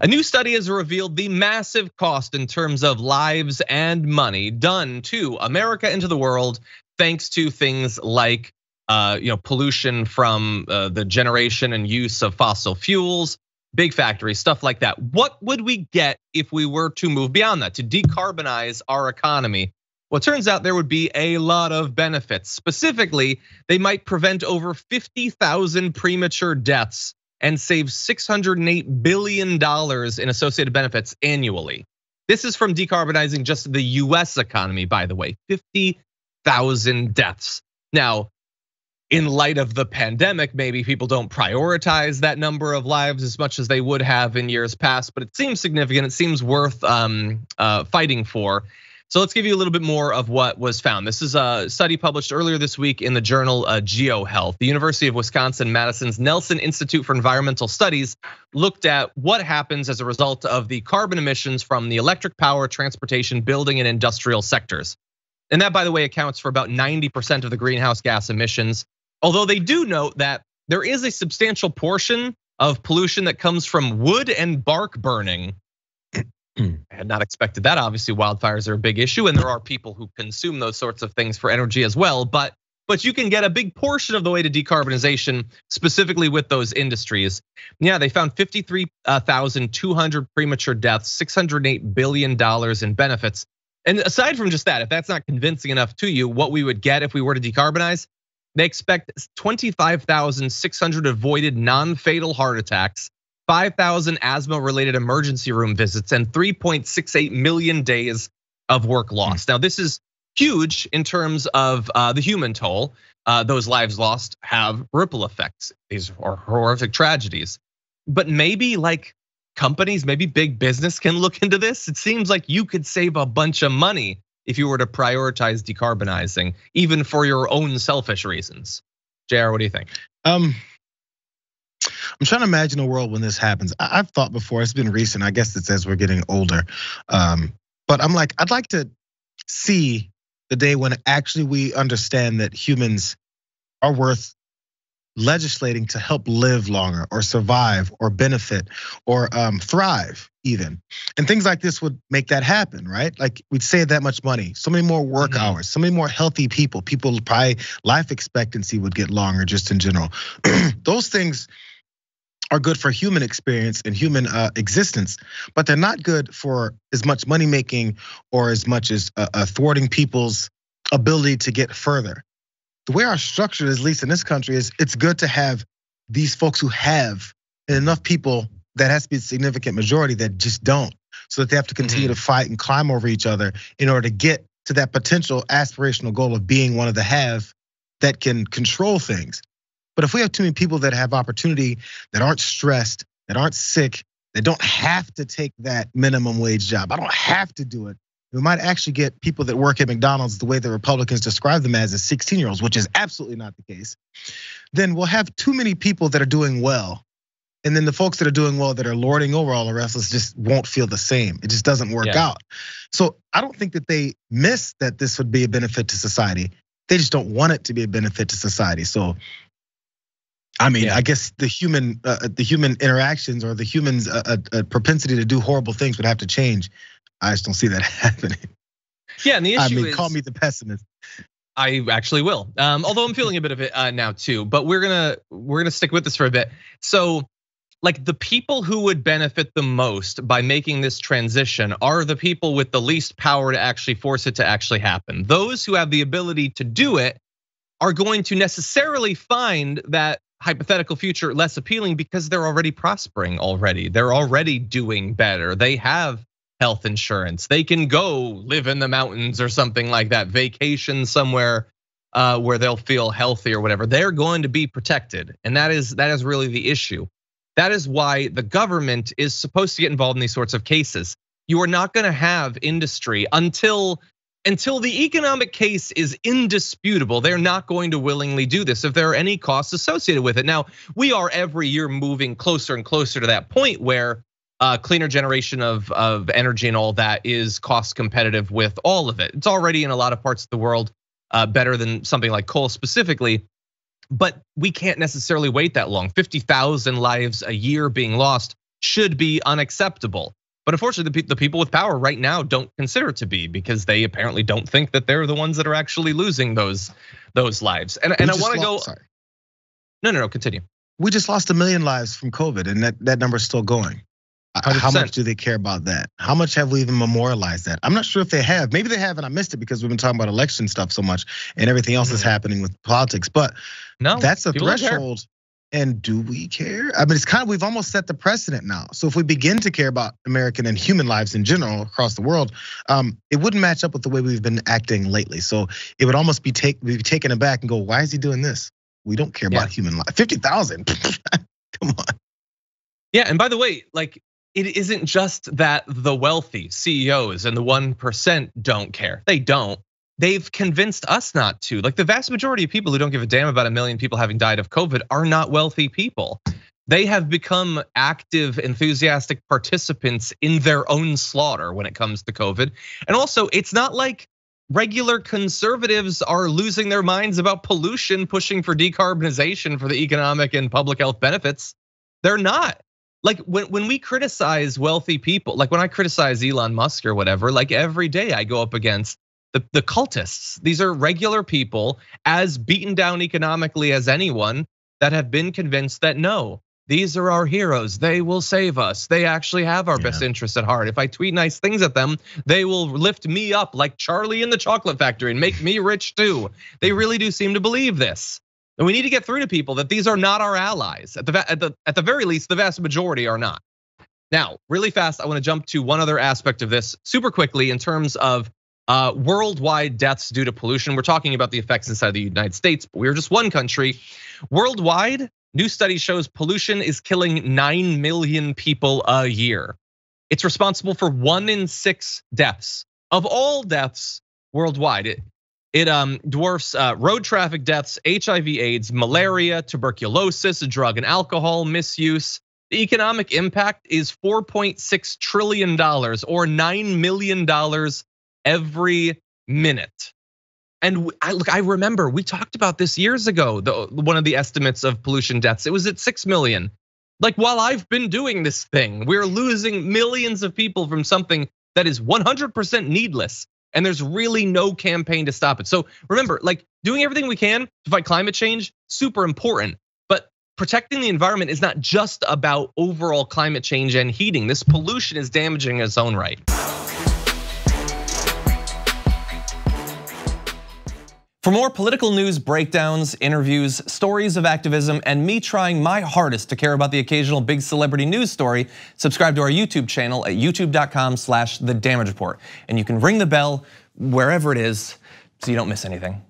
A new study has revealed the massive cost in terms of lives and money done to America and to the world, thanks to things like pollution from the generation and use of fossil fuels, big factories, stuff like that. What would we get if we were to move beyond that, to decarbonize our economy? Well, it turns out there would be a lot of benefits. Specifically, they might prevent over 50,000 premature deaths and save $608 billion in associated benefits annually. This is from decarbonizing just the US economy, by the way, 50,000 deaths. Now, in light of the pandemic, maybe people don't prioritize that number of lives as much as they would have in years past, but it seems significant. It seems worth fighting for. So let's give you a little bit more of what was found. This is a study published earlier this week in the journal GeoHealth. The University of Wisconsin-Madison's Nelson Institute for Environmental Studies looked at what happens as a result of the carbon emissions from the electric power, transportation, building, and industrial sectors. And that, by the way, accounts for about 90% of the greenhouse gas emissions. Although they do note that there is a substantial portion of pollution that comes from wood and bark burning. I had not expected that. Obviously, wildfires are a big issue, and there are people who consume those sorts of things for energy as well. But you can get a big portion of the way to decarbonization, specifically with those industries. Yeah, they found 53,200 premature deaths, $608 billion in benefits. And aside from just that, if that's not convincing enough to you, what we would get if we were to decarbonize, they expect 25,600 avoided non-fatal heart attacks, 5,000 asthma-related emergency room visits, and 3.68 million days of work lost. Now, this is huge in terms of the human toll. Those lives lost have ripple effects. These are horrific tragedies. But maybe like companies, maybe big business can look into this. It seems like you could save a bunch of money if you were to prioritize decarbonizing, even for your own selfish reasons. JR, what do you think? I'm trying to imagine a world when this happens. I've thought before, it's been recent, I guess it's as we're getting older. But I'm like, I'd like to see the day when actually we understand that humans are worth legislating to help live longer or survive or benefit or thrive even. And things like this would make that happen, right? Like we'd save that much money, so many more work hours, so many more healthy people. People probably life expectancy would get longer just in general. Those things are good for human experience and human existence, but they're not good for as much money making or as much as thwarting people's ability to get further. The way our structure is, at least in this country, is it's good to have these folks who have, and enough people that has to be a significant majority that just don't, so that they have to continue to fight and climb over each other in order to get to that potential aspirational goal of being one of the have that can control things. But if we have too many people that have opportunity, that aren't stressed, that aren't sick, that don't have to take that minimum wage job, I don't have to do it. We might actually get people that work at McDonald's the way the Republicans describe them as 16-year-olds, which is absolutely not the case. Then we'll have too many people that are doing well. And then the folks that are doing well, that are lording over all the rest of us, just won't feel the same. It just doesn't work out. So I don't think that they miss that this would be a benefit to society. They just don't want it to be a benefit to society. So, I mean, I guess the human interactions or the humans' propensity to do horrible things would have to change. I just don't see that happening. Yeah, and the issue is, call me the pessimist. I actually will. Although I'm feeling a bit of it now too. But we're gonna stick with this for a bit. So, like the people who would benefit the most by making this transition are the people with the least power to actually force it to actually happen. Those who have the ability to do it are going to necessarily find that hypothetical future less appealing because they're already prospering already. They're already doing better. They have health insurance. They can go live in the mountains or something like that, vacation somewhere where they'll feel healthy or whatever. They're going to be protected. And that is really the issue. That is why the government is supposed to get involved in these sorts of cases. You are not gonna have industry until the economic case is indisputable. They're not going to willingly do this if there are any costs associated with it. Now, we are every year moving closer and closer to that point where cleaner generation of energy and all that is cost competitive with all of it. It's already in a lot of parts of the world better than something like coal specifically, but we can't necessarily wait that long. 50,000 lives a year being lost should be unacceptable. But unfortunately, the people with power right now don't consider it to be, because they apparently don't think that they're the ones that are actually losing those lives. And I want to go. Sorry. No, continue. We just lost 1 million lives from COVID, and that number is still going. 100%. How much do they care about that? How much have we even memorialized that? I'm not sure if they have. Maybe they have, and I missed it because we've been talking about election stuff so much, and everything else is happening with politics. But no, that's a threshold. And do we care? I mean, it's kind of, we've almost set the precedent now. So if we begin to care about American and human lives in general across the world, it wouldn't match up with the way we've been acting lately. So it would almost be taken aback and go, why is he doing this? We don't care about human life. 50,000, come on. Yeah, and by the way, like, it isn't just that the wealthy CEOs and the 1% don't care. They don't. They've convinced us not to. Like, the vast majority of people who don't give a damn about 1 million people having died of COVID are not wealthy people. They have become active, enthusiastic participants in their own slaughter when it comes to COVID. And also, it's not like regular conservatives are losing their minds about pollution, pushing for decarbonization for the economic and public health benefits. They're not. Like, when we criticize wealthy people, like when I criticize Elon Musk or whatever, like every day I go up against the cultists. These are regular people, as beaten down economically as anyone, that have been convinced that no, these are our heroes. They will save us. They actually have our best interests at heart. If I tweet nice things at them, they will lift me up like Charlie in the Chocolate Factory and make me rich too. They really do seem to believe this. And we need to get through to people that these are not our allies. At the very least, the vast majority are not. Now, really fast, I want to jump to one other aspect of this super quickly in terms of worldwide deaths due to pollution. We're talking about the effects inside the United States, but we're just one country. Worldwide, new study shows pollution is killing 9 million people a year. It's responsible for 1 in 6 deaths of all deaths worldwide. It dwarfs road traffic deaths, HIV/AIDS, malaria, tuberculosis, drug and alcohol misuse. The economic impact is $4.6 trillion or $9 million every minute. And I remember we talked about this years ago, one of the estimates of pollution deaths. It was at 6 million. Like, while I've been doing this thing, we're losing millions of people from something that is 100% needless. And there's really no campaign to stop it. So remember, like, doing everything we can to fight climate change, super important. But protecting the environment is not just about overall climate change and heating. This pollution is damaging its own right. For more political news, breakdowns, interviews, stories of activism, and me trying my hardest to care about the occasional big celebrity news story, subscribe to our YouTube channel at youtube.com/The Damage Report. And you can ring the bell wherever it is so you don't miss anything.